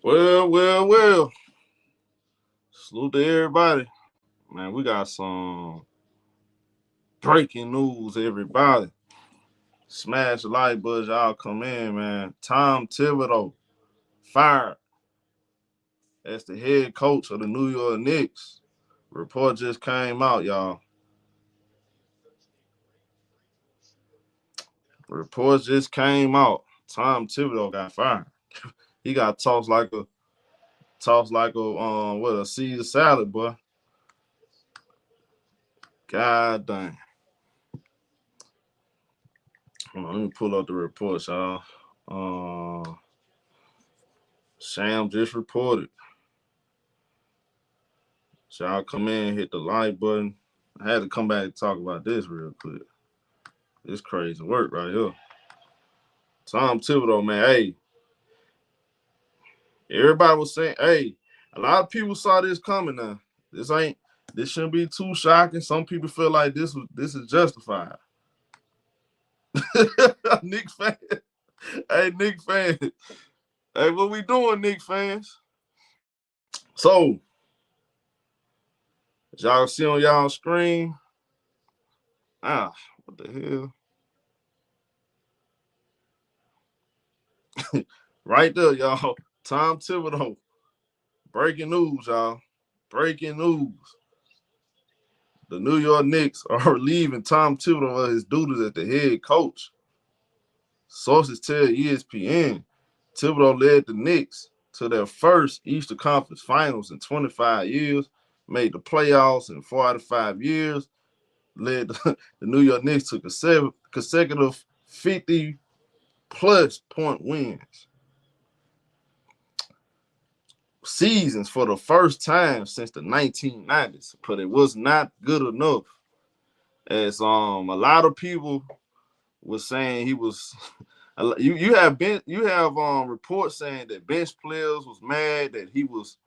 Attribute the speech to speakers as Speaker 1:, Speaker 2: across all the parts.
Speaker 1: Well. Salute to everybody. Man, we got some breaking news, everybody. Smash the like button, y'all come in, man. Tom Thibodeau fired as the head coach of the New York Knicks. Report just came out, y'all. Reports just came out. Tom Thibodeau got fired. He got tossed like a Caesar salad, boy. God dang. Hold on, let me pull up the reports, y'all. Sham just reported. So y'all come in, hit the like button. I had to come back and talk about this real quick. This crazy work right here. Tom Thibodeau, man, hey, everybody was saying, hey, a lot of people saw this coming now. This shouldn't be too shocking. Some people feel like this is justified. Knicks fan. Hey, Knicks fan. Hey, what we doing, Knicks fans? So, as y'all see on y'all screen, what the hell? Right there, y'all. Tom Thibodeau. Breaking news, y'all. Breaking news. The New York Knicks are relieving Tom Thibodeau of his duties as the head coach. Sources tell ESPN Thibodeau led the Knicks to their first Eastern Conference Finals in 25 years, made the playoffs in 4 out of 5 years, led the New York Knicks to consecutive 50-plus point wins. Seasons for the first time since the 1990s, but it was not good enough. As a lot of people was saying he was. You have reports saying that bench players was mad that he was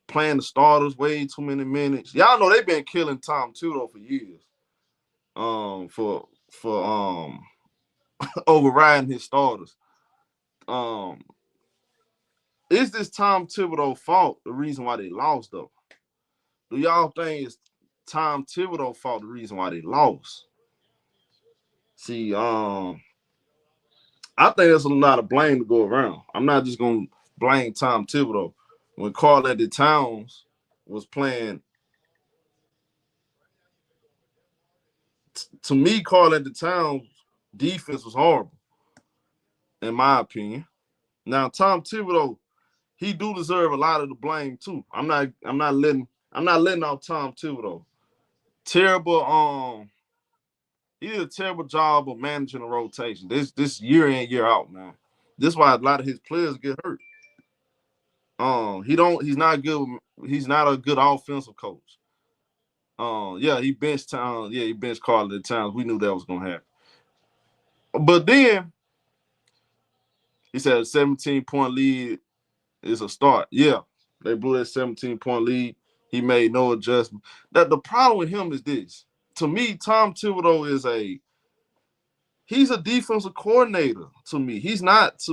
Speaker 1: playing the starters way too many minutes. Y'all know they've been killing Tom Thibodeau for years. For overriding his starters. Is this Tom Thibodeau fault the reason why they lost though? Do y'all think it's Tom Thibodeau fault the reason why they lost? See, I think there's a lot of blame to go around. I'm not just gonna blame Tom Thibodeau. When Karl-Anthony Towns was playing, to me, Karl-Anthony Towns' defense was horrible, in my opinion. Now, Tom Thibodeau, he do deserve a lot of the blame too. I'm not letting out Tom Thibodeau. Terrible. He did a terrible job of managing the rotation. This year in, year out, man. This is why a lot of his players get hurt. He's not good. He's not a good offensive coach. He benched Towns. Yeah, he benched Karl-Anthony Towns. We knew that was gonna happen. But then he said a 17-point lead is a start. Yeah, they blew that 17-point lead. He made no adjustment. That the problem with him is this. To me, Tom Thibodeau he's a defensive coordinator to me. He's not,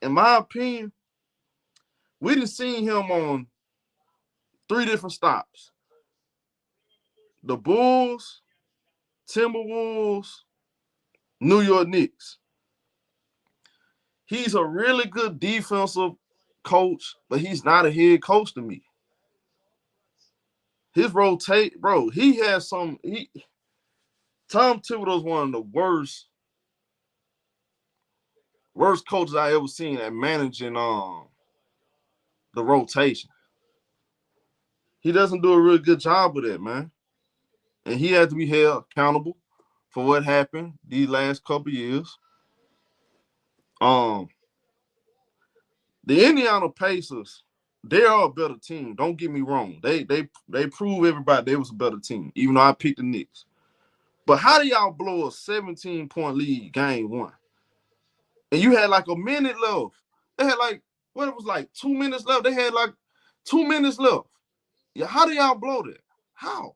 Speaker 1: in my opinion, we done seen him on 3 different stops. The Bulls, Timberwolves, New York Knicks. He's a really good defensive coach, but he's not a head coach to me. His bro, he has some. Tom Thibodeau's one of the worst coaches I ever seen at managing the rotation. He doesn't do a really good job with it, man. And he had to be held accountable for what happened these last couple years. The Indiana Pacers, they are a better team. Don't get me wrong. They prove everybody they was a better team, even though I picked the Knicks. But how do y'all blow a 17-point lead game 1? And you had like a minute left. They had like, what it was like 2 minutes left. They had like 2 minutes left. Yeah, how do y'all blow that? How?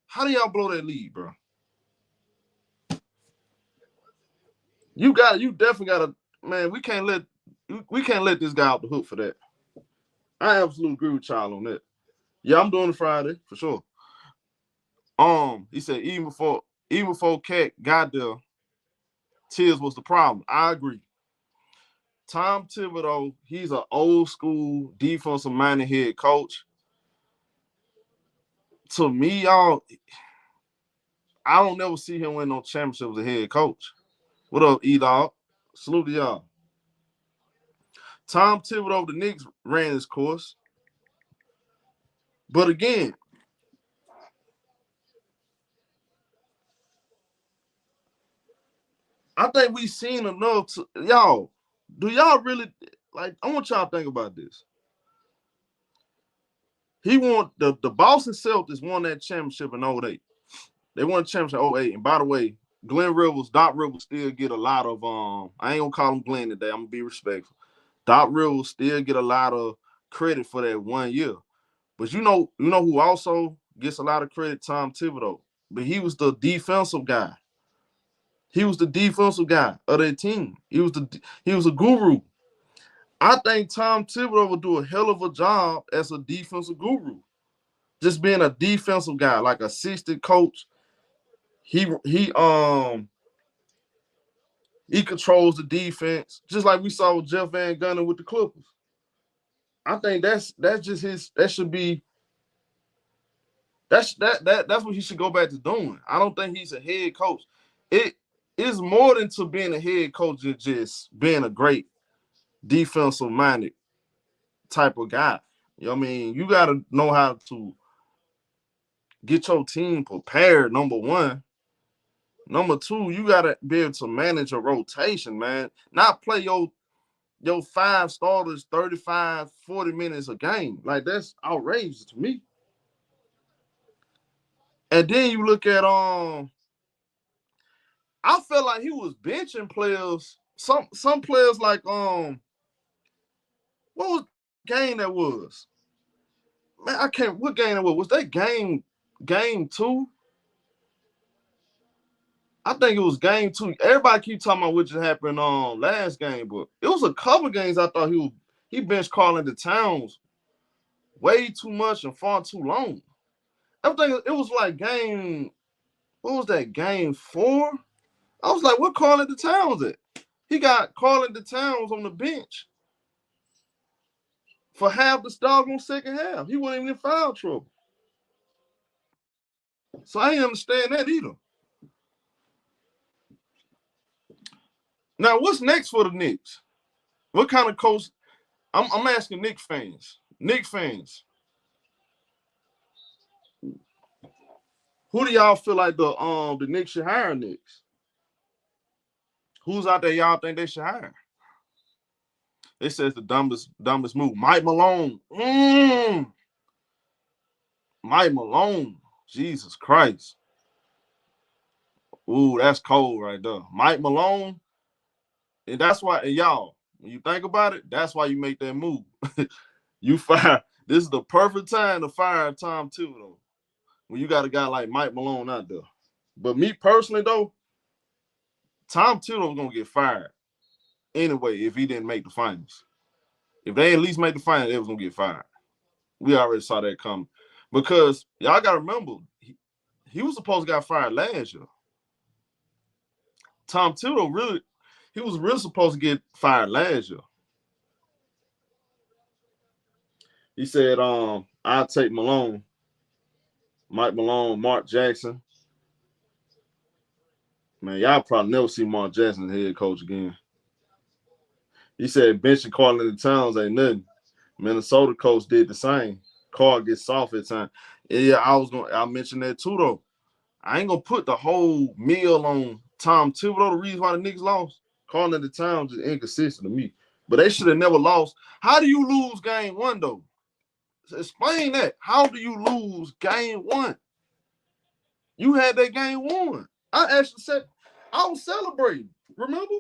Speaker 1: How do y'all blow that lead, bro? You definitely gotta, man, we can't let this guy out the hook for that. I absolutely agree with y'all on that. Yeah, I'm doing it Friday for sure. He said even before Cat got there, Tibbs was the problem. I agree. Tom Thibodeau, he's an old school defensive minded head coach. To me, y'all, I don't never see him win no championship as a head coach. What up, E-Dog? Salute to y'all. Tom Thibodeau, the Knicks ran his course. But again, I think we've seen enough to y'all. Do y'all really like? I want y'all to think about this. He won the Boston Celtics won that championship in '08. They won the championship in '08. And by the way, Doc Rivers still get a lot of I ain't gonna call him Glenn today. I'm gonna be respectful. Doc Rivers still get a lot of credit for that 1 year. But you know who also gets a lot of credit? Tom Thibodeau. But he was the defensive guy. He was the defensive guy of that team. He was a guru. I think Tom Thibodeau would do a hell of a job as a defensive guru. Just being a defensive guy, like assistant coach. He controls the defense, just like we saw with Jeff Van Gundy with the Clippers. I think that's just his. That should be that's what he should go back to doing. I don't think he's a head coach. It is more than to being a head coach than just being a great defensive minded type of guy. You know what I mean? You got to know how to get your team prepared, number one. Number two, you got to be able to manage a rotation, man. Not play your 5 starters 35, 40 minutes a game. Like, that's outrageous to me. And then you look at I felt like he was benching players. Some players like what was the game that was? Man, I can't. What game that was? Was that game 2? I think it was game 2. Everybody keep talking about what just happened last game, but it was a couple games I thought he benched Karl-Anthony Towns way too much and far too long. I think it was like what was that, game 4? I was like, what Karl-Anthony Towns at? He got Karl-Anthony Towns on the bench for half the doggone second half. He wasn't even in foul trouble. So I didn't understand that either. Now, what's next for the Knicks? What kind of coach? I'm asking Knicks fans. Knicks fans. Who do y'all feel like the Knicks should hire next? Who's out there y'all think they should hire? They says the dumbest move. Mike Malone. Mike Malone. Jesus Christ. Ooh, that's cold right there. Mike Malone. And that's why, and y'all, when you think about it, that's why you make that move. You fire. This is the perfect time to fire Tom Thibodeau when you got a guy like Mike Malone out there. But me personally, though, Tom Thibodeau was going to get fired anyway if he didn't make the finals. If they at least made the finals, they was going to get fired. We already saw that coming. Because y'all got to remember, he was supposed to get fired last year. Tom Thibodeau he was really supposed to get fired last year. He said, I'll take Malone, Mike Malone, Mark Jackson. Man, y'all probably never see Mark Jackson as head coach again. He said benching Karl-Anthony Towns ain't nothing. Minnesota coach did the same. Carl gets soft at times. Yeah, I mentioned that too, though. I ain't gonna put the whole meal on Tom Thibodeau. The reason why the Knicks lost, Karl-Anthony Towns is inconsistent to me. But they should have never lost. How do you lose game 1, though? Explain that. How do you lose game 1? You had that game 1. I actually said I was celebrating. Remember?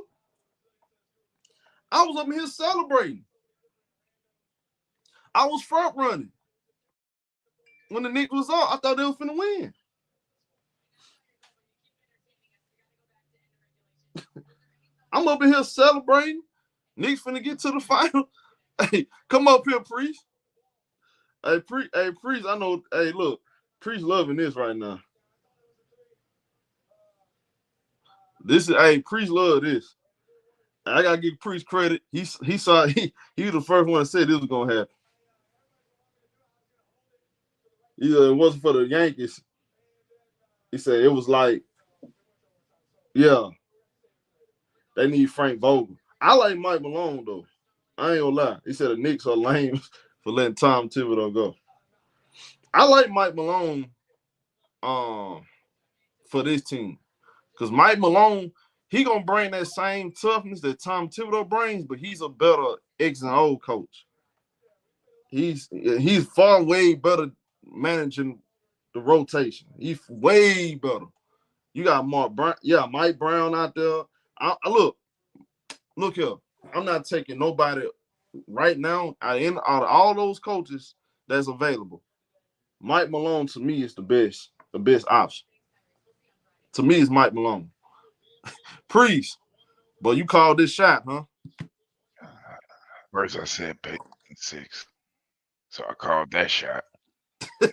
Speaker 1: I was up here celebrating. I was front running. When the Knicks was up, I thought they were finna win. I'm up in here celebrating. Knicks finna get to the final. Hey, come up here, Priest. Priest, I know. Hey, look, Priest loving this right now. This is Priest love this. I gotta give Priest credit. He saw he was the first one to say this was gonna happen. It wasn't for the Yankees. He said it was like, yeah, they need Frank Vogel. I like Mike Malone though. I ain't gonna lie. He said the Knicks are lame for letting Tom Thibodeau go. I like Mike Malone for this team. Because Mike Malone, he gonna bring that same toughness that Tom Thibodeau brings, but he's a better X and O coach. He's far way better managing the rotation. He's way better. You got Mike Brown out there. Look here. I'm not taking nobody right now out of all those coaches that's available. Mike Malone to me is the best option. To me, it's Mike Malone. Priest, but you called this shot, huh?
Speaker 2: First I said pick 6. So I called that shot. Yeah.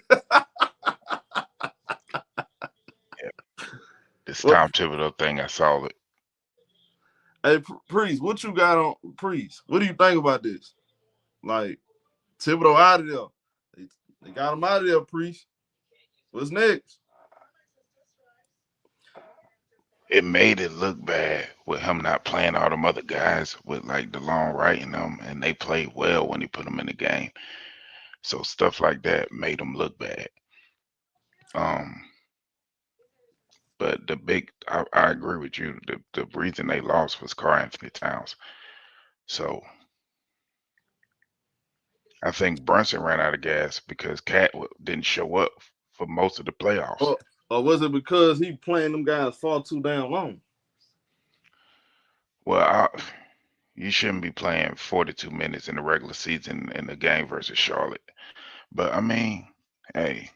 Speaker 2: This Tom Thibodeau thing, I saw it.
Speaker 1: Hey, Priest, what you got on Priest? What do you think about this? Like, Thibodeau out of there. They got him out of there, Priest. What's next?
Speaker 2: It made it look bad with him not playing all them other guys with like DeLon Wright in them, and they played well when he put them in the game. So stuff like that made them look bad. But I agree with you. The reason they lost was Karl Anthony Towns. So I think Brunson ran out of gas because Cat didn't show up for most of the playoffs.
Speaker 1: Or was it because he playing them guys far too damn long?
Speaker 2: Well, you shouldn't be playing 42 minutes in the regular season in the game versus Charlotte. But I mean, hey,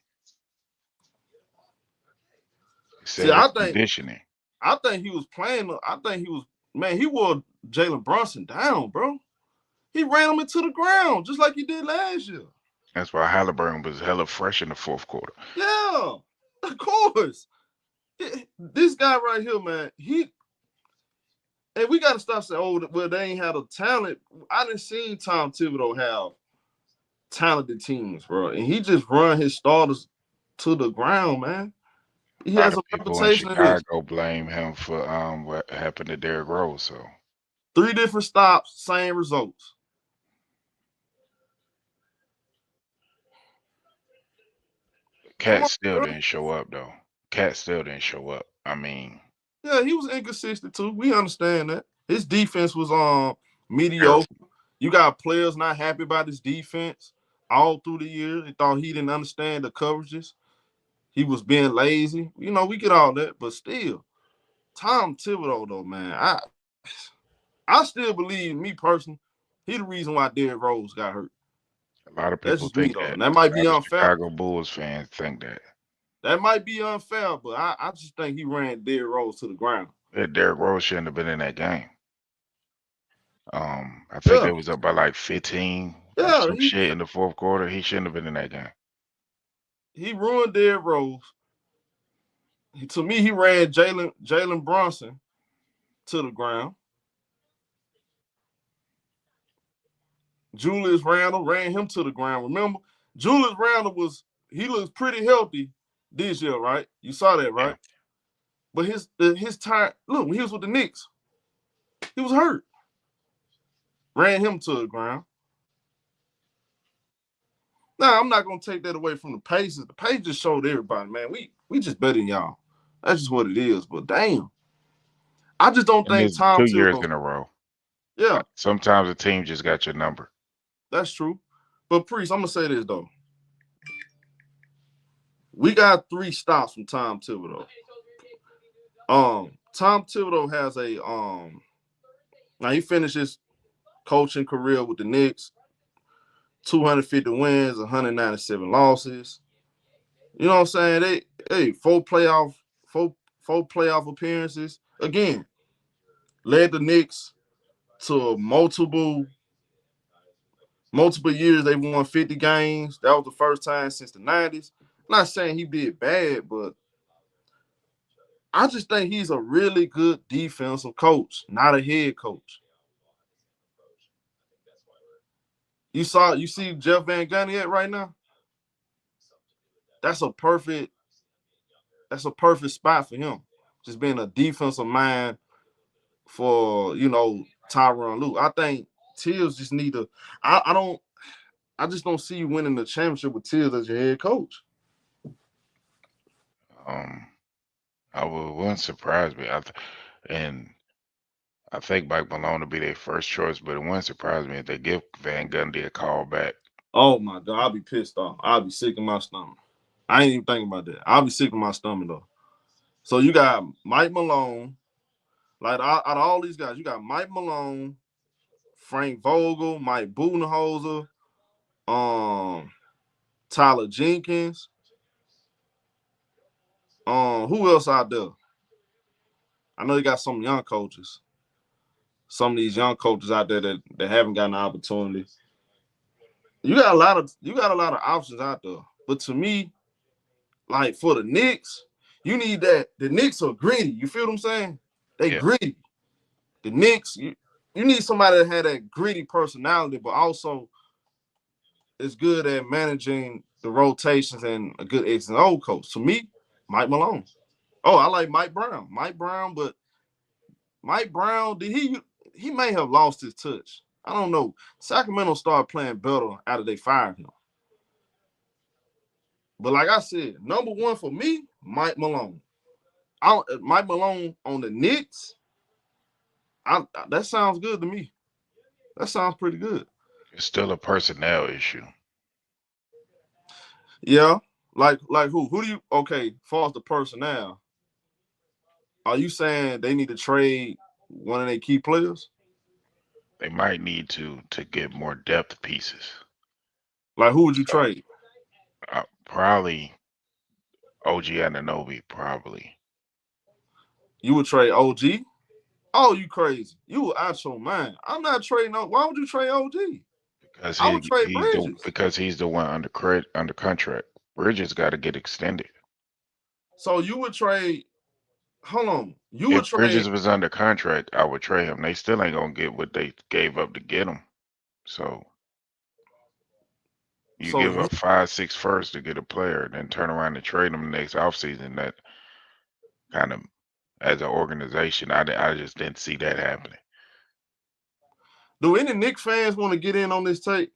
Speaker 1: See,
Speaker 2: it's conditioning.
Speaker 1: I think he was playing. He wore Jalen Brunson down, bro. He ran him into the ground just like he did last year.
Speaker 2: That's why Halliburton was hella fresh in the fourth quarter.
Speaker 1: Yeah, of course. This guy right here, man, and we got to stop saying, oh, well, they ain't had a talent. I didn't see Tom Thibodeau have talented teams, bro. And he just run his starters to the ground, man. He has a
Speaker 2: people in
Speaker 1: reputation of this.
Speaker 2: Chicago blame him for what happened to Derrick Rose. So
Speaker 1: 3 different stops, same results.
Speaker 2: Cat still didn't show up, though. Cat still didn't show up. I mean,
Speaker 1: yeah, he was inconsistent too. We understand that. His defense was mediocre. You got players not happy about his defense all through the year. They thought he didn't understand the coverages. He was being lazy. You know, we get all that, but still, Tom Thibodeau, though, man, I still believe, me personally, he the reason why Derrick Rose got hurt.
Speaker 2: A lot of people think that.
Speaker 1: That might be unfair.
Speaker 2: Chicago Bulls fans think that.
Speaker 1: That might be unfair, but I just think he ran Derrick Rose to the ground.
Speaker 2: Yeah, Derrick Rose shouldn't have been in that game. I think they was up by like 15 or some shit in the fourth quarter. He shouldn't have been in that game.
Speaker 1: He ruined Derrick Rose. To me, he ran Jalen Brunson to the ground. Julius Randle ran him to the ground. Remember, Julius Randle he looks pretty healthy this year, right? You saw that, right? Yeah. But his time, look, when he was with the Knicks, he was hurt. Ran him to the ground. Now, I'm not gonna take that away from the Pacers. The Pacers just showed everybody, man, we just better than y'all. That's just what it is. But damn, I just don't think Tom
Speaker 2: 2 years in a row.
Speaker 1: Yeah.
Speaker 2: Sometimes a team just got your number.
Speaker 1: That's true. But Priest, I'm gonna say this though. We got 3 stops from Tom Thibodeau. Tom Thibodeau has now he finished his coaching career with the Knicks, 250 wins, 197 losses. You know what I'm saying? They 4 playoff appearances. Again, led the Knicks to multiple Multiple years they won 50 games. That was the first time since the 90s. I'm not saying he did bad, but I just think he's a really good defensive coach, not a head coach. You see Jeff Van Gundy at right now? That's a perfect that's a perfect spot for him. Just being a defensive mind for, Tyronn Lue. I think Tibbs just need to I don't I just don't see you winning the championship with Tibbs as your head coach.
Speaker 2: Um, wouldn't surprise me. And I think Mike Malone will be their first choice, but it wouldn't surprise me if they give Van Gundy a call back.
Speaker 1: Oh my god, I'll be pissed off. I'll be sick in my stomach. I ain't even thinking about that. I'll be sick in my stomach though. So you got Mike Malone, like out of all these guys, you got Mike Malone, Frank Vogel, Mike Budenholzer, um, Tyler Jenkins. Who else out there? I know you got some young coaches. Some of these young coaches out there that haven't gotten an opportunity. You got a lot of options out there. But to me, like for the Knicks, you need that. The Knicks are gritty. You feel what I'm saying? They
Speaker 2: Yeah,
Speaker 1: gritty. The Knicks, you need somebody that had that gritty personality, but also is good at managing the rotations and a good X and O coach. To me, Mike Malone. Oh, I like Mike Brown. Mike Brown, but Mike Brown, he may have lost his touch. I don't know. Sacramento started playing better after they fired him. But like I said, number one for me, Mike Malone. Mike Malone on the Knicks, that sounds good to me. That sounds pretty good.
Speaker 2: it's still a personnel issue.
Speaker 1: Yeah. Like who? Who do you okay, far as the personnel, are you saying they need to trade one of their key players?
Speaker 2: They might need to get more depth pieces.
Speaker 1: Like who would you
Speaker 2: So
Speaker 1: trade?
Speaker 2: probably OG Ananobi, probably
Speaker 1: You would trade OG? Oh, you crazy. You were out your mind. I'm not trading why would you trade OG?
Speaker 2: because
Speaker 1: I would trade Bridges.
Speaker 2: he's the one under contract. Bridges got to get extended.
Speaker 1: So you would trade hold on. You would
Speaker 2: If
Speaker 1: trade
Speaker 2: Bridges was under contract, I would trade him. They still ain't gonna get what they gave up to get him. So you
Speaker 1: so
Speaker 2: give
Speaker 1: you
Speaker 2: up 5, 6 first to get a player, then turn around and trade him next offseason. That kind of, as an organization, I just didn't see that happening.
Speaker 1: do any Knicks fans want to get in on this take?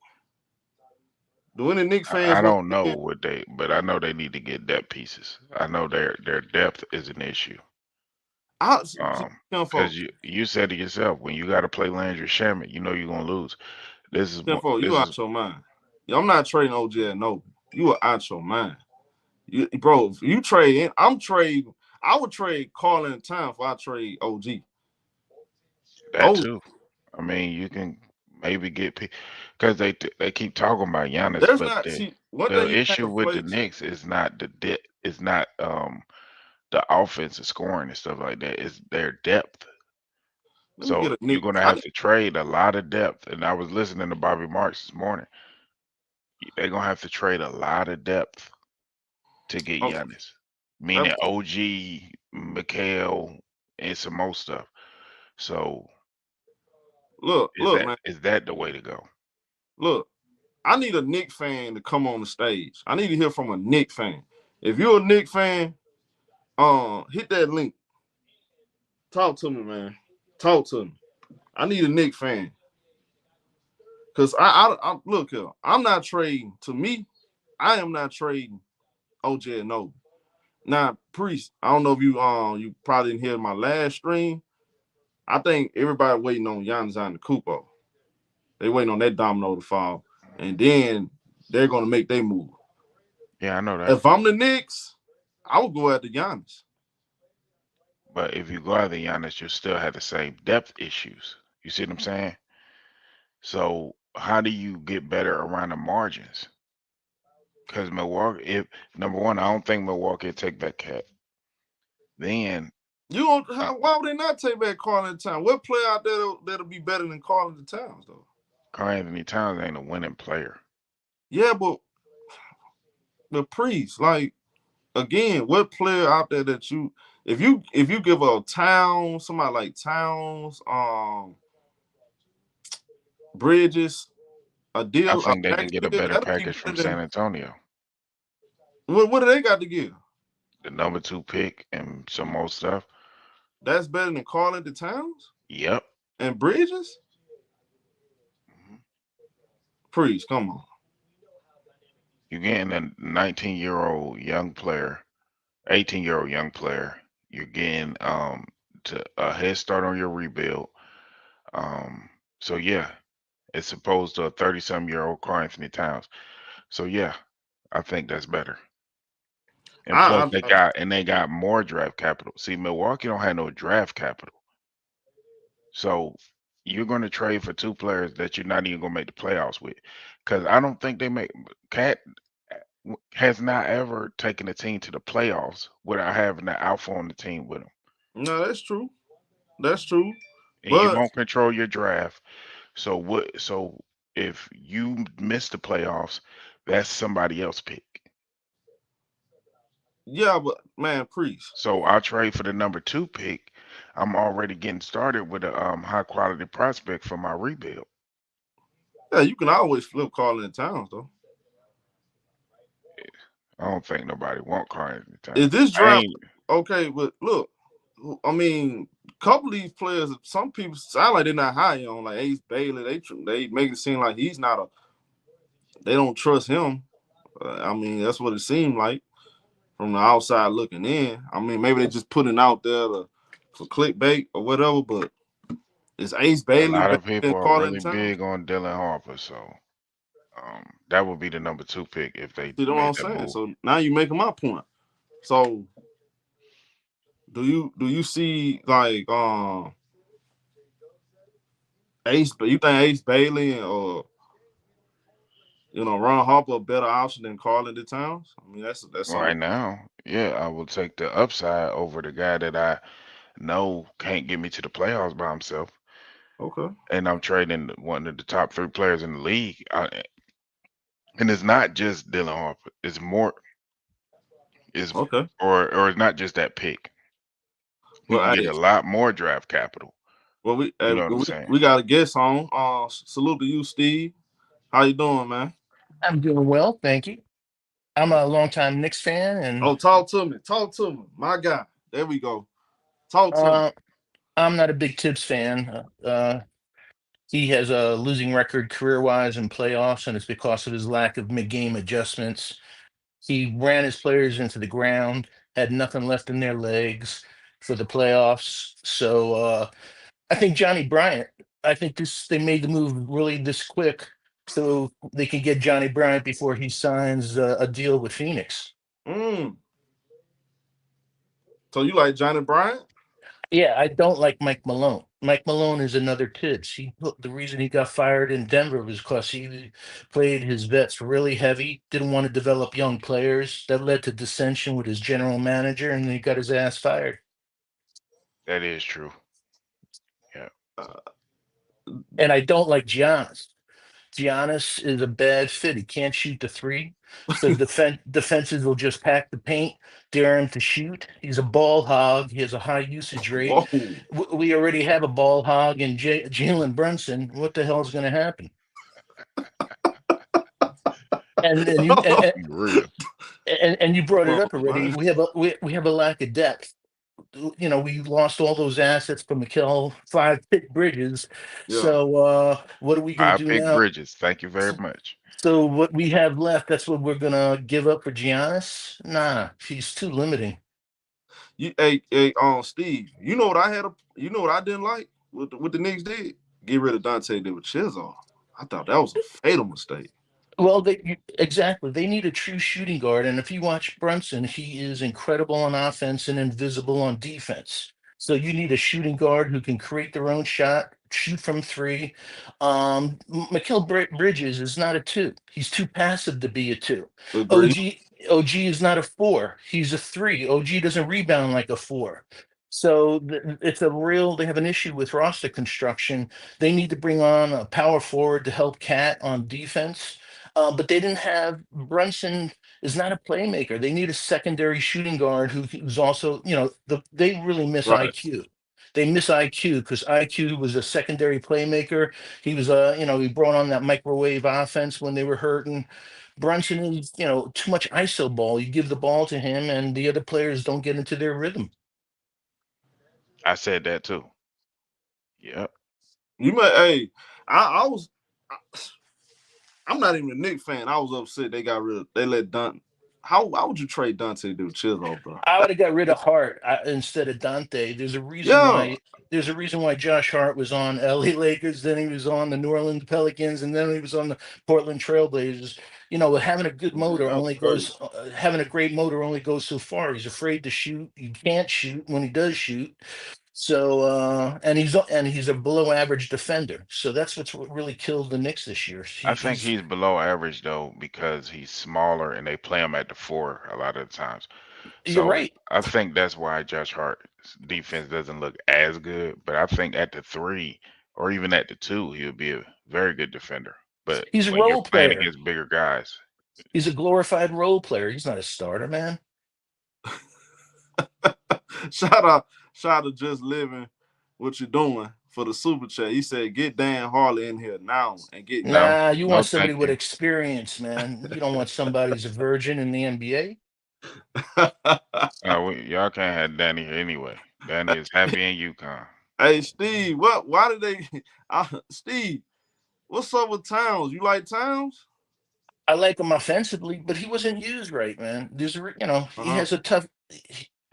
Speaker 1: Do any Knicks
Speaker 2: I
Speaker 1: fans want
Speaker 2: don't
Speaker 1: to
Speaker 2: know
Speaker 1: get in?
Speaker 2: what but I know they need to get depth pieces. I know their depth is an issue.
Speaker 1: I
Speaker 2: Um,
Speaker 1: Kenfo,
Speaker 2: because you said it yourself, when you got to play Landry Shamet, you know you're gonna lose.
Speaker 1: You
Speaker 2: This is
Speaker 1: out your mind. I'm not trading OG at no. You are out your mind. Bro, if you trade in, I'm trading. I would trade Carlin and Time if I trade OG.
Speaker 2: that
Speaker 1: Oh,
Speaker 2: too. I mean, you can maybe get because they keep talking about Giannis,
Speaker 1: there's
Speaker 2: but
Speaker 1: not
Speaker 2: the
Speaker 1: see one thing
Speaker 2: the
Speaker 1: you can't
Speaker 2: issue with the
Speaker 1: replace.
Speaker 2: Knicks is not is not the offensive scoring and stuff like that. It's their depth.
Speaker 1: Let me get
Speaker 2: So
Speaker 1: a
Speaker 2: you're
Speaker 1: Nick.
Speaker 2: gonna have to trade a lot of depth. And I was listening to Bobby Marks this morning. They're gonna have to trade a lot of depth to get
Speaker 1: Okay,
Speaker 2: Giannis, meaning
Speaker 1: that,
Speaker 2: OG, Mikhail, and some more stuff. So
Speaker 1: look, man,
Speaker 2: is that the way to go?
Speaker 1: look. I need a Nick fan to come on the stage. I need to hear from a Nick fan. If you're a Nick fan, hit that link. Talk to me, man. Talk to me. I need a Nick fan. Cause I look here. I'm not trading. To me, I am not trading OJ and Noble. Now, Priest, I don't know if you probably didn't hear my last stream. I think everybody waiting on Giannis Antetokounmpo. They waiting on that domino to fall, and then they're gonna make their move.
Speaker 2: Yeah, I know that.
Speaker 1: If I'm the Knicks, I would go after Giannis.
Speaker 2: But if you go out there, Giannis, you still have the same depth issues. You see what I'm saying? So how do you get better around the margins? Because Milwaukee, if number one, I don't think Milwaukee will take that cat. Then
Speaker 1: You don't.
Speaker 2: uh,
Speaker 1: Why would they not take back Carlin Towns? What player out there that'll be better than Carlin Towns though?
Speaker 2: Karl Anthony Towns ain't a winning player.
Speaker 1: Yeah, but the priest, like again, what player out there that you if you give a Town somebody like Towns, Bridges a
Speaker 2: I
Speaker 1: deal a
Speaker 2: think they can
Speaker 1: max
Speaker 2: get a
Speaker 1: deal,
Speaker 2: better
Speaker 1: that'll be
Speaker 2: package from
Speaker 1: better
Speaker 2: San
Speaker 1: than
Speaker 2: Antonio.
Speaker 1: what do they got to give?
Speaker 2: The number two pick and some more stuff.
Speaker 1: That's better than calling the Towns
Speaker 2: Yep.
Speaker 1: and Bridges.
Speaker 2: Mhm.
Speaker 1: Priest, come on.
Speaker 2: You're getting a 19-year-old young player, 18-year-old young player. You're getting to a head start on your rebuild. Um, so yeah, it's opposed to a 30-some-year-old Karl Anthony Towns. So yeah, I think that's better. And plus they got more draft capital. See, Milwaukee don't have no draft capital. So you're going to trade for two players that you're not even going to make the playoffs with. Because I don't think they make Cat has not ever taken a team to the playoffs without having the alpha on the team with him.
Speaker 1: No, that's true. That's true.
Speaker 2: And you
Speaker 1: But
Speaker 2: don't control your draft. So what? So if you miss the playoffs, that's somebody else pick.
Speaker 1: yeah, but man, Priest.
Speaker 2: So I'll trade for the number two pick. I'm already getting started with a high quality prospect for my rebuild.
Speaker 1: Yeah, you can always flip Carlin and Towns though.
Speaker 2: I don't think nobody want Karl Anthony
Speaker 1: Is
Speaker 2: Towns.
Speaker 1: this
Speaker 2: I
Speaker 1: draft
Speaker 2: ain't.
Speaker 1: okay? But look, I mean, a couple of these players, some people sound like they're not high on, like Ace Bailey. They make it seem like he's not a. They don't trust him. I mean, that's what it seemed like from the outside looking in. I mean, maybe they just putting out there for clickbait or whatever. But is Ace
Speaker 2: A
Speaker 1: Bailey
Speaker 2: lot
Speaker 1: better
Speaker 2: of
Speaker 1: than
Speaker 2: people are
Speaker 1: Carlin
Speaker 2: really
Speaker 1: Towns?
Speaker 2: big on Dylan Harper, so that would be the number two pick if they
Speaker 1: See, that's what
Speaker 2: made
Speaker 1: I'm
Speaker 2: that
Speaker 1: saying.
Speaker 2: move.
Speaker 1: So now you making my point. So do you see like Ace? But you think Ace Bailey or Ron Harper a better option than Carlin the Towns? I mean, that's
Speaker 2: Right
Speaker 1: something.
Speaker 2: now, yeah, I will take the upside over the guy that I know can't get me to the playoffs by himself.
Speaker 1: Okay,
Speaker 2: And I'm trading one of the top three players in the league. And it's not just Dylan Harper. It's more is
Speaker 1: okay.
Speaker 2: or it's not just that pick. You can
Speaker 1: Well,
Speaker 2: get
Speaker 1: hey,
Speaker 2: a lot more draft capital.
Speaker 1: well we
Speaker 2: You
Speaker 1: hey,
Speaker 2: know what I'm
Speaker 1: we,
Speaker 2: saying?
Speaker 1: we got a guest on. Salute to you, Steve. How you doing, man?
Speaker 3: I'm doing well, thank you. I'm a longtime Knicks fan, and
Speaker 1: Oh, talk to me. Talk to me, my guy. There we go. Talk to me.
Speaker 3: uh, I'm not a big Tibbs fan. He has a losing record career-wise in playoffs, and it's because of his lack of mid-game adjustments. He ran his players into the ground, had nothing left in their legs for the playoffs. So I think Johnny Bryant. I think they made the move really this quick, so they can get Johnny Bryant before he signs a deal with Phoenix.
Speaker 1: Mm. So you like Johnny Bryant?
Speaker 3: Yeah, I don't like Mike Malone. Mike Malone is another Tibbs. The reason he got fired in Denver was because he played his vets really heavy, didn't want to develop young players. That led to dissension with his general manager, and he got his ass fired.
Speaker 2: That is true. Yeah.
Speaker 1: Uh,
Speaker 3: And I don't like Giannis. Giannis is a bad fit. He can't shoot the three, so defenses will just pack the paint, dare him to shoot. He's a ball hog. He has a high usage rate.
Speaker 1: whoa.
Speaker 3: We already have a ball hog in Jalen Brunson. What the hell is going to happen? And you
Speaker 2: Be real.
Speaker 3: and you brought it
Speaker 1: Oh
Speaker 3: up already.
Speaker 1: man.
Speaker 3: We have a lack of depth. We lost all those assets from McKell, five pick Bridges.
Speaker 1: Yeah.
Speaker 3: So what are we going
Speaker 2: I
Speaker 3: to do
Speaker 2: pick
Speaker 3: now?
Speaker 2: Bridges. Thank you very much.
Speaker 3: So what we have left, that's what we're gonna give up for Giannis? Nah, he's too limiting.
Speaker 1: Steve. You know what I didn't like? What the Knicks did? Get rid of Dante with Chisholm. I thought that was a fatal mistake.
Speaker 3: Well, exactly. They need a true shooting guard, and if you watch Brunson, he is incredible on offense and invisible on defense. So you need a shooting guard who can create their own shot, shoot from three. Bridges is not a two. He's too passive to be a two.
Speaker 1: Agreed.
Speaker 3: OG OG is not a four. He's a three. OG doesn't rebound like a four. So they have an issue with roster construction. They need to bring on a power forward to help Cat on defense. But they didn't have Brunson is not a playmaker. They need a secondary shooting guard who's also, they really miss
Speaker 1: Right.
Speaker 3: IQ. They miss IQ because IQ was a secondary playmaker. He was he brought on that microwave offense when they were hurting. Brunson is, too much ISO ball. You give the ball to him and the other players don't get into their rhythm.
Speaker 2: I said that too. Yep.
Speaker 1: You may. Hey, I was. I'm not even a Knicks fan. I was upset they got rid of. They let Dante. How? Why would you trade Dante to Chizo, bro?
Speaker 3: I would have got rid of Hart instead of Dante. There's a reason
Speaker 1: Yeah.
Speaker 3: why. There's a reason why Josh Hart was on LA Lakers, then he was on the New Orleans Pelicans, and then he was on the Portland Trailblazers. Having a good
Speaker 1: Yeah,
Speaker 3: motor
Speaker 1: that was
Speaker 3: only
Speaker 1: crazy.
Speaker 3: goes. Having a great motor only goes so far. He's afraid to shoot. He can't shoot when he does shoot. So and he's a below average defender. So that's what really killed the Knicks this year.
Speaker 2: I think
Speaker 3: He's
Speaker 2: he's below average though because he's smaller and they play him at the four a lot of the times.
Speaker 3: You're
Speaker 2: So
Speaker 3: right.
Speaker 2: I think that's why Josh Hart's defense doesn't look as good. But I think at the three or even at the two, he'll be a very good defender. But
Speaker 3: He's a
Speaker 2: when you're
Speaker 3: role
Speaker 2: playing
Speaker 3: player.
Speaker 2: against bigger guys,
Speaker 3: He's a glorified role player. He's not a starter, man.
Speaker 1: shout out, shout out to Just Living. What you doing for the super chat? He said, "Get Dan Harley in here now and get
Speaker 2: no,
Speaker 1: York."
Speaker 3: Nah, you
Speaker 2: no,
Speaker 3: want somebody
Speaker 2: thank
Speaker 3: with
Speaker 2: you.
Speaker 3: experience, man. You don't want somebody who's a virgin in the NBA.
Speaker 2: Y'all can't have Danny here anyway. Danny is happy in UConn.
Speaker 1: Hey Steve, what? Why did they? Steve, what's up with Towns? You like Towns?
Speaker 3: I like him offensively, but he wasn't used right, man.
Speaker 1: Uh
Speaker 3: He
Speaker 1: huh.
Speaker 3: has a tough.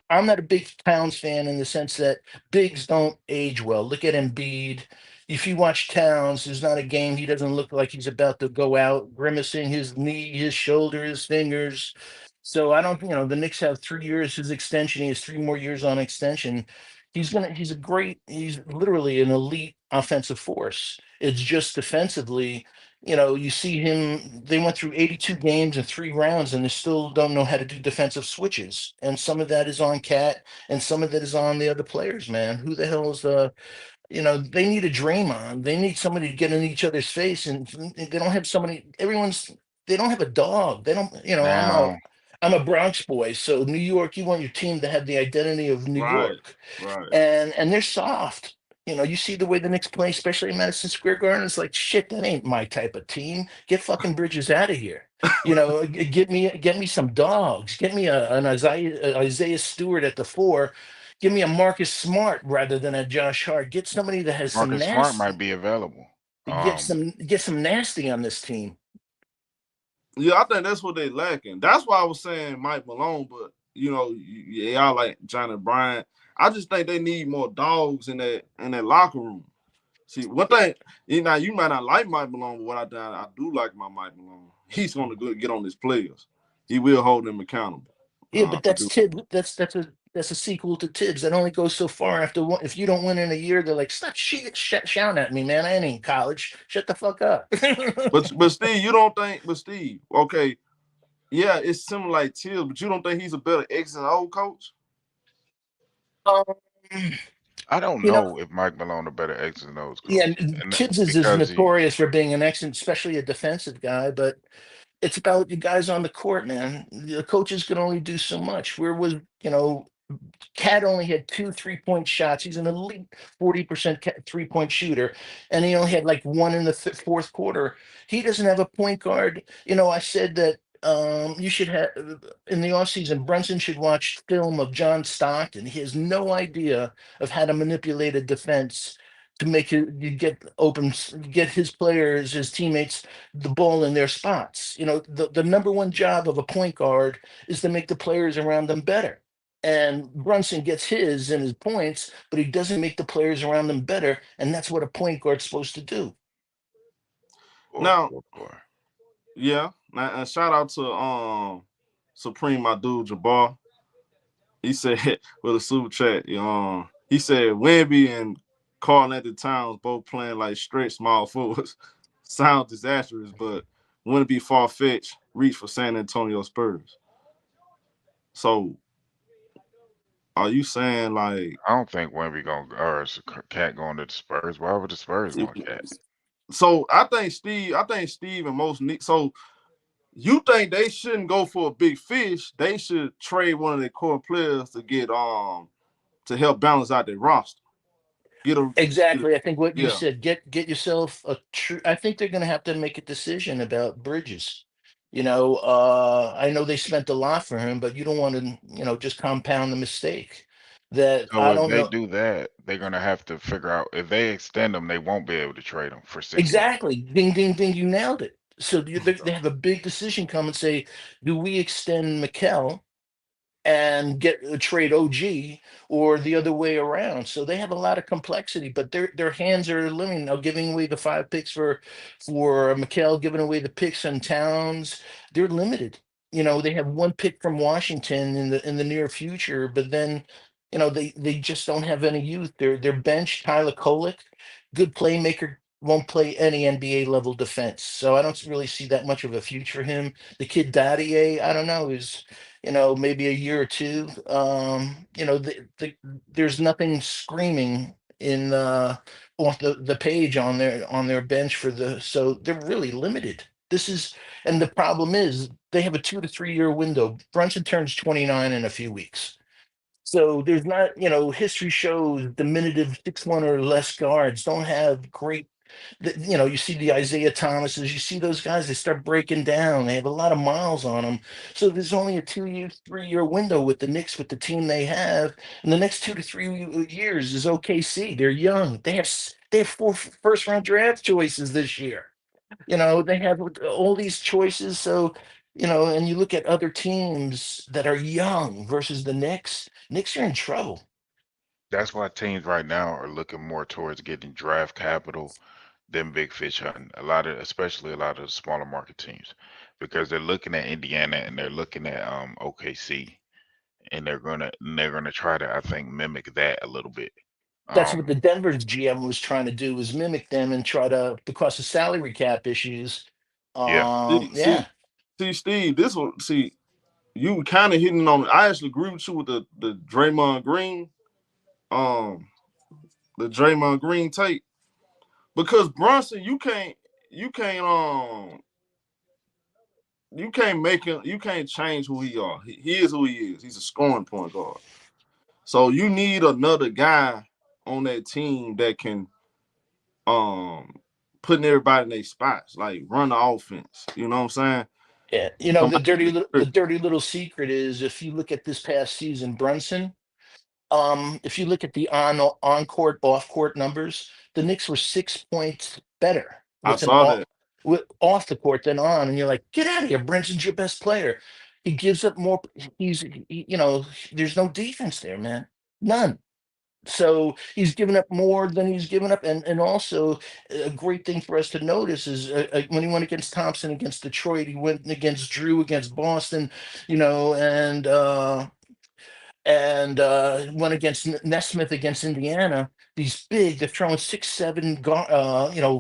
Speaker 3: I'm not a big Towns fan in the sense that bigs don't age well. Look at Embiid. If you watch Towns, there's not a game he doesn't look like he's about to go out, grimacing his knee, his shoulder, his fingers. So I don't, the Knicks have 3 years his extension. He has 3 more years on extension. He's literally an elite offensive force. It's just defensively, you see him, they went through 82 games and 3 rounds and they still don't know how to do defensive switches. And some of that is on Cat and some of that is on the other players, man. Who the hell is they need a Draymond. They need somebody to get in each other's face and they don't have somebody, they don't have a dog. They don't,
Speaker 2: Now,
Speaker 3: I'm a Bronx boy. So New York, you want your team to have the identity of New
Speaker 1: Right.
Speaker 3: York
Speaker 1: Right.
Speaker 3: and they're soft. You see the way the Knicks play, especially in Madison Square Garden. It's like shit. That ain't my type of team. Get fucking Bridges out of here. Get me some dogs. Get me an Isaiah Stewart at the four. Give me a Marcus Smart rather than a Josh Hart. Get somebody that has some
Speaker 2: Marcus Smart might
Speaker 3: nasty.
Speaker 2: be available.
Speaker 3: Get
Speaker 2: Um,
Speaker 3: some nasty on this team.
Speaker 1: Yeah, I think that's what they lacking. That's why I was saying Mike Malone, but y'all like Johnny Bryant. I just think they need more dogs in that locker room. See, one thing, you might not like Mike Malone, but what I do like my Mike Malone. He's going to get on his players. He will hold them accountable.
Speaker 3: Yeah, but
Speaker 1: I
Speaker 3: that's
Speaker 1: do.
Speaker 3: Tibbs. That's a sequel to Tibbs. That only goes so far. After one, if you don't win in a year, they're like, stop shouting at me, man. I ain't in college. Shut the fuck up.
Speaker 1: But Steve, you don't think? But Steve, okay, yeah, it's similar like Tibbs, but you don't think he's a better X and O coach?
Speaker 3: um,
Speaker 2: I don't
Speaker 3: you know,
Speaker 2: know if Mike Malone a better X's and O's
Speaker 3: yeah,
Speaker 2: coach, and
Speaker 3: Tibbs is
Speaker 2: because he
Speaker 3: notorious for being an excellent, especially a defensive guy. But it's about the guys on the court, man. The coaches can only do so much. Where was Cat only had 2 3-point shots. He's an elite 40% 3-point shooter, and he only had like one in the fourth quarter. He doesn't have a point guard. I said that you should have in the offseason, Brunson should watch film of John Stockton. He has no idea of how to manipulate a defense to make you get open, get his players, his teammates, the ball in their spots. The number one job of a point guard is to make the players around them better. And Brunson gets his and his points, but he doesn't make the players around him better. And that's what a point guard's supposed to do.
Speaker 2: boy,
Speaker 1: Now,
Speaker 2: boy, boy.
Speaker 1: yeah, shout out to Supreme, my dude Jabbar. He said with a super chat, he said Wemby and Carl Anthony Towns both playing like straight small forwards. Sounds disastrous, but wouldn't be far fetched reach for San Antonio Spurs. So Are you saying like
Speaker 2: I don't think Wemby gonna or is Cat going to the Spurs. Why would the Spurs want Cat?
Speaker 1: so? I think Steve and most Knicks. So you think they shouldn't go for a big fish? They should trade one of their core players to get to help balance out their roster. Get a
Speaker 3: Exactly. I think what you
Speaker 1: yeah.
Speaker 3: said, get yourself a true. I think they're going to have to make a decision about Bridges. I know they spent a lot for him, but you don't want to, just compound the mistake. That
Speaker 2: So
Speaker 3: I
Speaker 2: if
Speaker 3: don't
Speaker 2: they
Speaker 3: know
Speaker 2: do that, they're gonna have to figure out if they extend them, they won't be able to trade them for 6 months.
Speaker 3: exactly. Ding, ding, ding. You nailed it. So they have a big decision come and say, do we extend Mikel and get a trade OG or the other way around. So they have a lot of complexity, but their hands are limited now, giving away the 5 picks for Mikel, giving away the picks on Towns. They're limited. They have one pick from Washington in the near future, but then they just don't have any youth. Their bench, Tyler Kolek, good playmaker, won't play any NBA level defense. So I don't really see that much of a future for him. The kid Dadier, I don't know, is maybe a year or two. There's nothing screaming in off the page on their bench so they're really limited. And the problem is they have a 2 to 3 year window. Brunson turns 29 in a few weeks. So there's not, history shows diminutive 6'1" or less guards don't have great. You see the Isaiah Thomases, you see those guys, they start breaking down. They have a lot of miles on them. So there's only a 2 year, 3 year window with the Knicks with the team they have. And the next 2 to 3 years is OKC. They're young. They have four first round draft choices this year. They have all these choices. So, and you look at other teams that are young versus the Knicks. Knicks are in trouble.
Speaker 2: That's why teams right now are looking more towards getting draft capital than big fish hunting. Especially a lot of the smaller market teams, because they're looking at Indiana and they're looking at OKC, and they're gonna try to, I think, mimic that a little bit.
Speaker 3: That's what the
Speaker 2: Um,
Speaker 3: Denver's GM was trying to do, was mimic them and try to, because of salary cap issues.
Speaker 2: yeah,
Speaker 1: See,
Speaker 3: Yeah.
Speaker 1: Steve. This one, you kind of hitting on. I actually agree with you with the Draymond Green, um, the Draymond Green tape because Brunson, you can't make him, you can't change who he are. He is who he is. He's a scoring point guard. So you need another guy on that team that can um putting everybody in their spots, like run the offense. You know what I'm saying?
Speaker 3: Yeah. The
Speaker 1: Somebody
Speaker 3: dirty little secret is, if you look at this past season, Brunson, if you look at the on court, off court numbers, the Knicks were 6 points better
Speaker 1: I
Speaker 3: with an
Speaker 1: saw that.
Speaker 3: off the court than on, and you're like, get out of here, Brunson's your best player. He gives up more. There's no defense there, man, none. So he's given up more than he's given up, and also a great thing for us to notice is when he went against Thompson against Detroit, he went against Drew against Boston, and went against Nesmith against Indiana. These big, they're throwing 6, 7,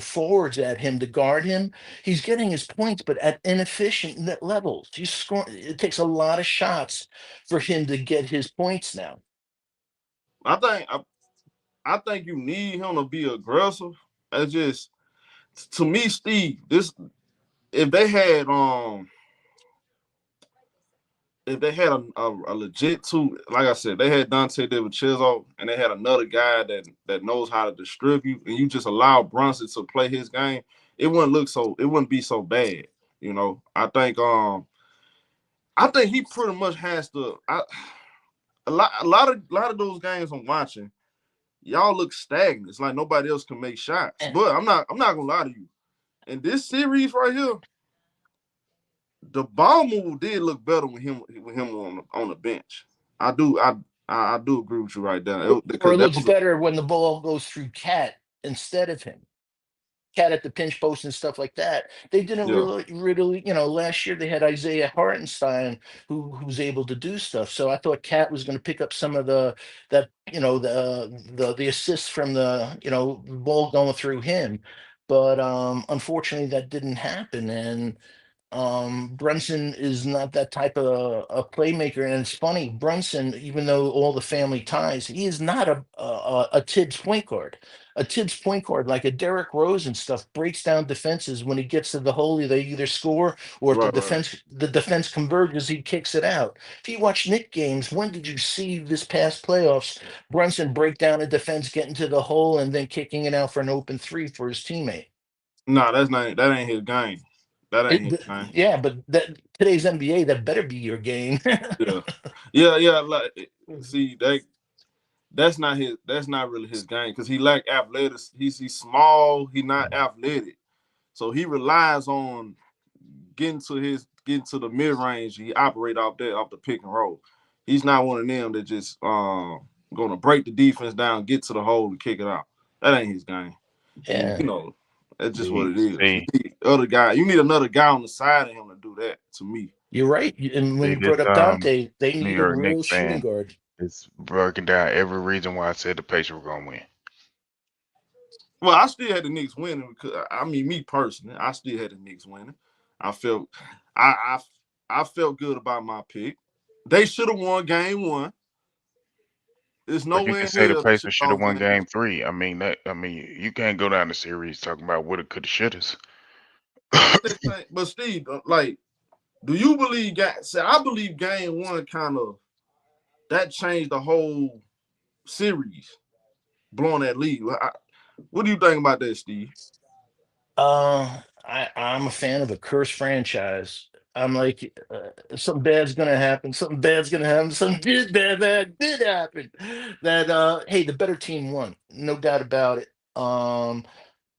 Speaker 3: forwards at him to guard him. He's getting his points, but at inefficient levels. He's scoring. It takes a lot of shots for him to get his points now.
Speaker 1: I think I think you need him to be aggressive. It's just to me, Steve. This if they had a legit two, like I said, they had Dante DiVincenzo and they had another guy that knows how to distribute, and you just allow Brunson to play his game, it wouldn't be so bad. I think he pretty much has to. A lot of those games I'm watching, y'all look stagnant. It's like nobody else can make shots.
Speaker 3: Eh,
Speaker 1: But I'm not gonna lie to you. In this series right here, the ball move did look better with him on the bench. I do I do agree with you right there
Speaker 3: or
Speaker 1: because
Speaker 3: it
Speaker 1: that
Speaker 3: looks
Speaker 1: was
Speaker 3: better when the ball goes through Cat instead of him. Cat at the pinch post and stuff like that. They didn't
Speaker 1: yeah.
Speaker 3: really, last year they had Isaiah Hartenstein who was able to do stuff. So I thought Cat was going to pick up some of the assists from the ball going through him. But unfortunately that didn't happen. And Brunson is not that type of a playmaker, and it's funny. Brunson, even though all the family ties, he is not a Tibbs point guard. A Tibbs point guard, like a Derrick Rose and stuff, breaks down defenses when he gets to the hole. They either score, or if
Speaker 1: Right, right.
Speaker 3: the defense converges, he kicks it out. If you watch Knick games, when did you see this past playoffs Brunson break down a defense, getting to the hole, and then kicking it out for an open three for his teammate?
Speaker 1: Nah, that ain't his game. That ain't his game.
Speaker 3: Yeah, but today's NBA, that better be your game.
Speaker 1: Yeah, yeah. Like, see that's not really his game because he lack athletics. He's small. He not athletic, so he relies on getting to the mid range. He operate off the pick and roll. He's not one of them that just gonna break the defense down, get to the hole, and kick it out. That ain't his game. And
Speaker 3: Yeah,
Speaker 1: that's just what
Speaker 2: See,
Speaker 1: it is.
Speaker 2: see,
Speaker 1: You need another guy on the side of him to do that. To me,
Speaker 3: you're right. And when
Speaker 2: see
Speaker 3: you
Speaker 2: this
Speaker 3: brought up Dante, they
Speaker 2: New
Speaker 3: need a
Speaker 2: York
Speaker 3: real
Speaker 2: Knicks
Speaker 3: shooting
Speaker 2: fan
Speaker 3: guard.
Speaker 2: is breaking down every reason why I said the Pacers were gonna win.
Speaker 1: well, I still had the Knicks winning because I mean, me personally, I still had the Knicks winning. I felt, I, I felt good about my pick. They should have won game one. There's no
Speaker 2: But you
Speaker 1: way
Speaker 2: can
Speaker 1: in
Speaker 2: say the
Speaker 1: hell they should
Speaker 2: Pacers should
Speaker 1: have
Speaker 2: have
Speaker 1: lost
Speaker 2: won
Speaker 1: game one.
Speaker 2: Game 3. I mean you can't go down the series talking about woulda, coulda, shouldas.
Speaker 1: I'm just saying, but Steve, like, do you believe? See, I believe game one kind of that changed the whole series, blowing that lead. What do you think about that, Steve?
Speaker 3: I'm a fan of a cursed franchise. I'm like, something bad's gonna happen. Something bad's gonna happen. Something did happen. That hey, the better team won, no doubt about it.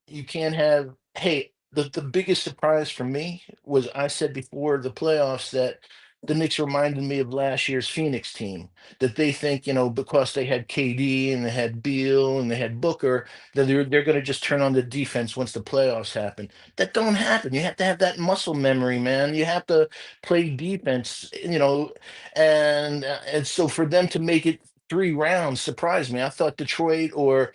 Speaker 3: You can't have, hey, the biggest surprise for me was, I said before the playoffs that the Knicks reminded me of last year's Phoenix team, that they think, because they had KD and they had Beal and they had Booker, that they're going to just turn on the defense once the playoffs happen. That don't happen. You have to have that muscle memory, man. You have to play defense, and so for them to make it 3 rounds surprised me. I thought Detroit or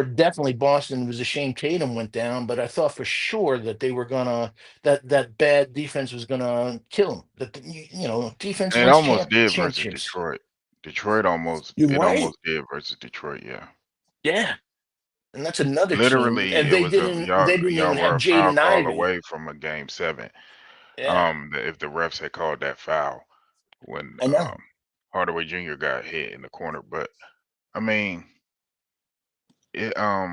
Speaker 3: definitely Boston. It was a shame Tatum went down, but I thought for sure that they were gonna, that bad defense was gonna kill them. Defense
Speaker 2: And it
Speaker 3: wins
Speaker 2: almost did versus
Speaker 3: championships.
Speaker 2: Detroit. Detroit almost
Speaker 3: You're
Speaker 2: it
Speaker 3: right.
Speaker 2: almost did versus Detroit, yeah.
Speaker 3: Yeah, and that's another team,
Speaker 2: Literally,
Speaker 3: and
Speaker 2: it was a
Speaker 3: they
Speaker 2: y'all
Speaker 3: didn't
Speaker 2: y'all
Speaker 3: even have
Speaker 2: were a foul
Speaker 3: Jaden
Speaker 2: call
Speaker 3: Ivey.
Speaker 2: away from a game 7.
Speaker 3: Yeah,
Speaker 2: If the refs had called that foul when
Speaker 3: I know.
Speaker 2: Hardaway Jr. got hit in the corner. But I mean, it yeah,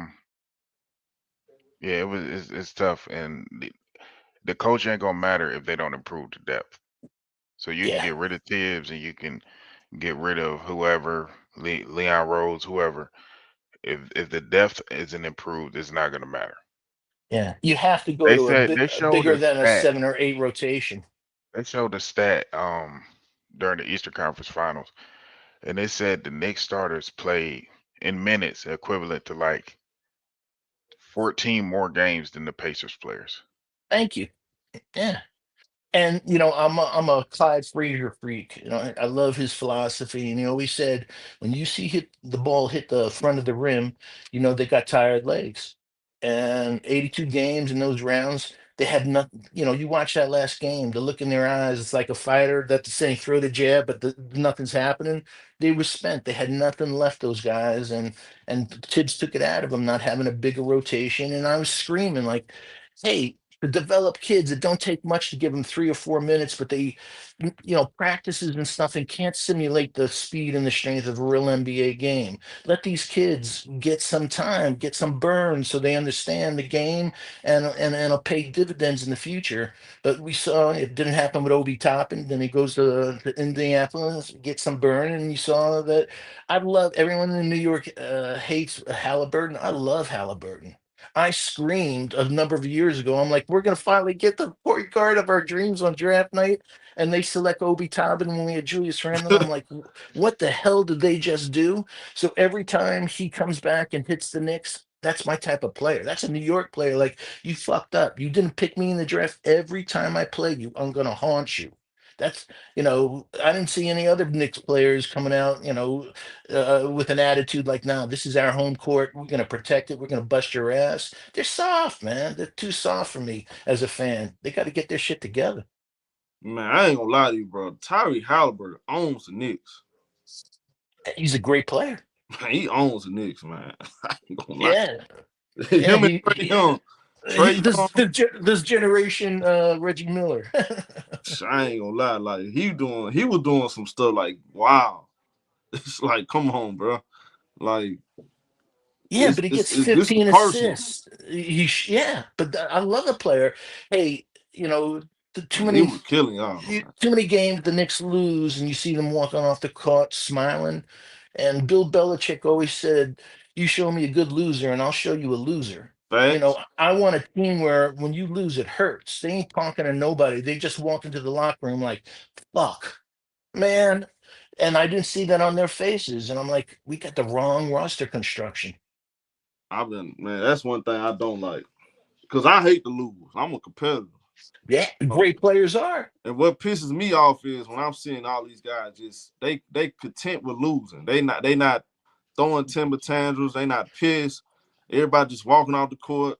Speaker 2: it's tough, and the coach ain't gonna matter if they don't improve the depth. So you can
Speaker 3: Yeah,
Speaker 2: get rid of Tibbs and you can get rid of whoever, Leon Rose, whoever. If the depth isn't improved, it's not gonna matter.
Speaker 3: yeah. You have to go
Speaker 2: They
Speaker 3: to
Speaker 2: said they
Speaker 3: a
Speaker 2: showed
Speaker 3: bigger
Speaker 2: a
Speaker 3: than a
Speaker 2: stat.
Speaker 3: 7 or 8 rotation.
Speaker 2: They showed a stat during the Eastern Conference Finals, and they said the Knicks starters played in minutes equivalent to like 14 more games than the Pacers players.
Speaker 3: Thank you. Yeah. And I'm a Clyde Frazier freak. I love his philosophy. And he always said, when you see the ball hit the front of the rim, they got tired legs. And 82 games in those rounds, they had nothing. You watch that last game, the look in their eyes, it's like a fighter that's saying throw the jab, but nothing's happening. They were spent. They had nothing left, those guys. And Tibbs took it out of them, not having a bigger rotation. And I was screaming like, hey, to develop kids, it don't take much to give them 3 or 4 minutes, but they, practices and stuff, and can't simulate the speed and the strength of a real NBA game. Let these kids get some time, get some burn, so they understand the game, and it'll pay dividends in the future. But we saw it didn't happen with Obi Toppin. Then he goes to Indianapolis, gets some burn, and you saw that. I love everyone in New York hates Halliburton. I love Halliburton. I screamed a number of years ago. I'm like, we're gonna finally get the point guard of our dreams on draft night, and they select Obi Toppin when we had Julius Randle. I'm like, what the hell did they just do? So every time he comes back and hits the Knicks, that's my type of player. That's a New York player. Like, you fucked up. You didn't pick me in the draft. Every time I play you, I'm gonna haunt you. That's, I didn't see any other Knicks players coming out, with an attitude like, "Nah, this is our home court. We're gonna protect it. We're gonna bust your ass." They're soft, man. They're too soft for me as a fan. They got to get their shit together.
Speaker 1: Man, I ain't gonna lie to you, bro. Tyrese Halliburton owns the Knicks.
Speaker 3: He's a great player.
Speaker 1: Man, he owns the Knicks, man. I ain't gonna lie.
Speaker 3: Yeah, yeah.
Speaker 1: Him and Trey Young. Trey Young,
Speaker 3: This generation, Reggie Miller.
Speaker 1: I ain't gonna lie. Like he was doing some stuff like, wow. It's like, come on, bro. Like
Speaker 3: Yeah, but he gets
Speaker 1: this is
Speaker 3: 15
Speaker 1: personal.
Speaker 3: assists. Yeah, but I love a player. Hey, too
Speaker 1: Man, he
Speaker 3: many
Speaker 1: was killing y'all, man.
Speaker 3: too many games the Knicks lose, and you see them walking off the court smiling. And Bill Belichick always said, "You show me a good loser, and I'll show you a loser."
Speaker 1: Facts.
Speaker 3: I want a team where when you lose, it hurts. They ain't talking to nobody. They just walk into the locker room like, "Fuck, man." And I didn't see that on their faces. And I'm like, we got the wrong roster construction.
Speaker 1: Man, that's one thing I don't like. Cause I hate to lose. I'm a competitor.
Speaker 3: Yeah, great players are.
Speaker 1: And what pisses me off is when I'm seeing all these guys just they content with losing. They not throwing timber tantrums. They not pissed. Everybody just walking off the court,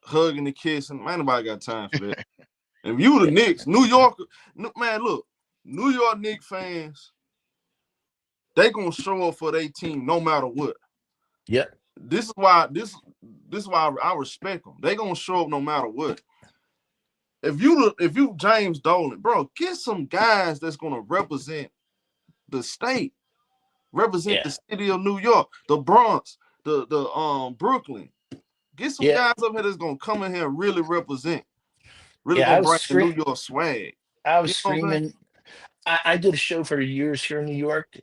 Speaker 1: hugging and kissing. Man, nobody got time for that. And you the Knicks, New York, man, look, New York Knicks fans, they gonna show up for their team no matter what.
Speaker 3: Yep.
Speaker 1: This is why I respect them. They gonna show up no matter what. If you James Dolan, bro, get some guys that's gonna represent the state, represent the city of New York, the Bronx, the Brooklyn. Get some guys up here that's gonna come in here and really represent, really
Speaker 3: Yeah,
Speaker 1: gonna bring the New York swag.
Speaker 3: I was
Speaker 1: You know what I'm saying?
Speaker 3: screaming. I did a show for years here in New York.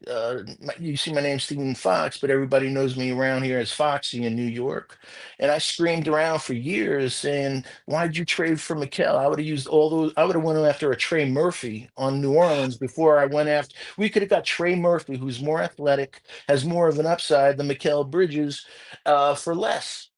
Speaker 3: You see my name, Stephen Fox, but everybody knows me around here as Foxy in New York. And I screamed around for years saying, "Why'd you trade for Mikal? I would have used all those. I would have went after a Trey Murphy on New Orleans before I went after. We could have got Trey Murphy, who's more athletic, has more of an upside than Mikal Bridges, for less."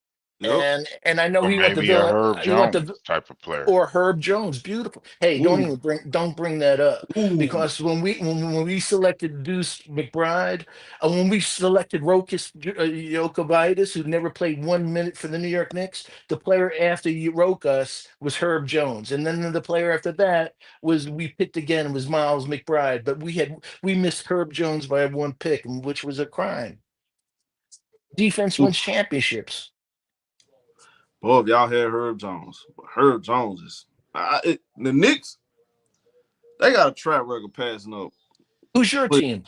Speaker 1: Yep.
Speaker 3: And I know
Speaker 2: Or
Speaker 3: he went to
Speaker 2: maybe a
Speaker 3: Villa.
Speaker 2: Herb
Speaker 3: He went
Speaker 2: Jones
Speaker 3: to
Speaker 2: type of player.
Speaker 3: or Herb Jones. Beautiful. Hey,
Speaker 1: Ooh.
Speaker 3: don't bring that up,
Speaker 1: Ooh.
Speaker 3: because when we selected Deuce McBride, when we selected Rokas Jokovitis, who never played 1 minute for the New York Knicks, the player after Rokas was Herb Jones, and then the player after that we picked again was Miles McBride, but we missed Herb Jones by one pick, which was a crime. Defense wins championships.
Speaker 1: Boy, if y'all had Herb Jones, Herb Jones is the Knicks. They got a track record passing up.
Speaker 3: Who's your team?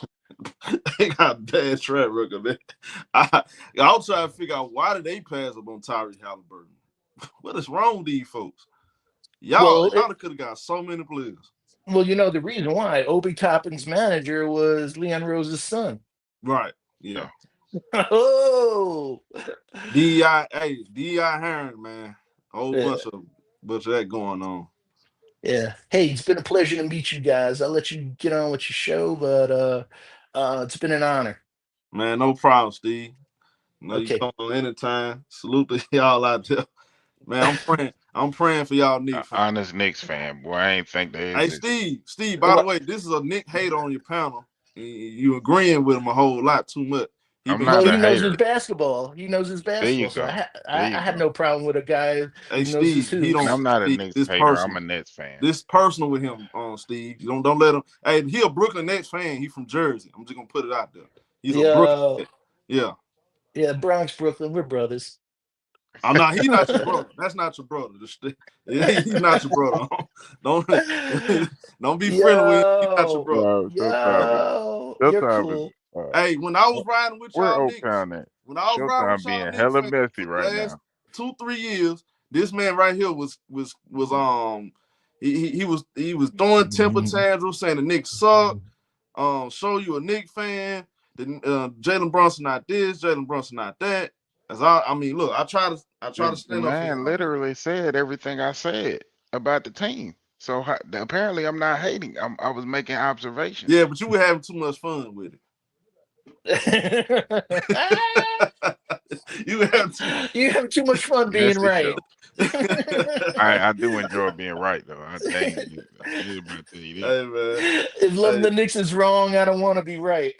Speaker 1: They got a bad track record, man. I'll try to figure out why did they pass up on Tyrese Halliburton. What is wrong with these folks? Y'all could have got so many players.
Speaker 3: Well, the reason why Obi Toppin's manager was Leon Rose's son.
Speaker 1: Right. Yeah.
Speaker 3: Oh.
Speaker 1: DEI Herring, man. A whole bunch of that going on.
Speaker 3: Yeah. Hey, it's been a pleasure to meet you guys. I'll let you get on with your show, but it's been an honor.
Speaker 1: Man, no problem, Steve. You
Speaker 3: Okay.
Speaker 1: come on anytime. Salute to y'all out there. Man, I'm praying for y'all Knicks fans.
Speaker 2: Honest Knicks fan, boy. I ain't think they
Speaker 1: Hey, Steve, by the way, this is a Nick hater on your panel. You agreeing with him a whole lot too much.
Speaker 2: I'm
Speaker 3: Well,
Speaker 2: not a
Speaker 3: he knows
Speaker 2: hater.
Speaker 3: his basketball. He knows his
Speaker 2: There you
Speaker 3: basketball. So
Speaker 2: go.
Speaker 3: I have no problem with a guy who
Speaker 1: Hey,
Speaker 3: knows his
Speaker 1: Steve, he
Speaker 3: hoops.
Speaker 1: don't.
Speaker 2: I'm not a
Speaker 1: Steve,
Speaker 2: Knicks
Speaker 1: this
Speaker 2: hater.
Speaker 1: personal.
Speaker 2: I'm a Nets fan.
Speaker 1: This personal with him, Steve. You don't let him. Hey, he a Brooklyn Nets fan. He from Jersey. I'm just gonna put it out there. He's a Brooklyn. Yeah.
Speaker 3: Yeah, Bronx, Brooklyn, we're brothers.
Speaker 1: I'm not. He's not your brother. That's not your brother. He's not your brother. Don't be friendly with him. He's not your brother.
Speaker 3: You're cool.
Speaker 1: Hey, when I was riding with
Speaker 2: We're
Speaker 1: y'all
Speaker 2: Oak
Speaker 1: Knicks,
Speaker 2: Town at.
Speaker 1: when I was riding with y'all
Speaker 2: being
Speaker 1: Knicks
Speaker 2: hella
Speaker 1: fans
Speaker 2: messy
Speaker 1: for the
Speaker 2: right
Speaker 1: last
Speaker 2: now.
Speaker 1: 2-3 years, this man right here was he was throwing temper tantrums, saying the Knicks suck. Show you a Knicks fan. Jalen Brunson not this, Jalen Brunson not that. I mean, look, I try to
Speaker 2: The
Speaker 1: stand up for
Speaker 2: man
Speaker 1: him.
Speaker 2: literally said everything I said about the team. So apparently I'm not hating. I was making observations.
Speaker 1: Yeah, but you were having too much fun with it. You have
Speaker 3: too much fun being
Speaker 2: Messy
Speaker 3: right.
Speaker 2: show. I do enjoy being right though. I dang you. I tell you about you
Speaker 1: Hey man.
Speaker 3: If loving
Speaker 1: Hey.
Speaker 3: the Knicks is wrong, I don't want to be right.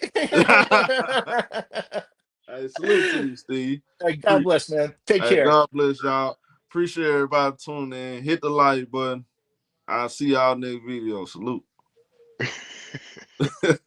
Speaker 1: Hey, salute to you, Steve.
Speaker 3: Hey, God bless, man. Take
Speaker 1: Hey,
Speaker 3: care.
Speaker 1: God bless y'all. Appreciate everybody tuning in. Hit the like button. I'll see y'all next video. Salute.
Speaker 2: this.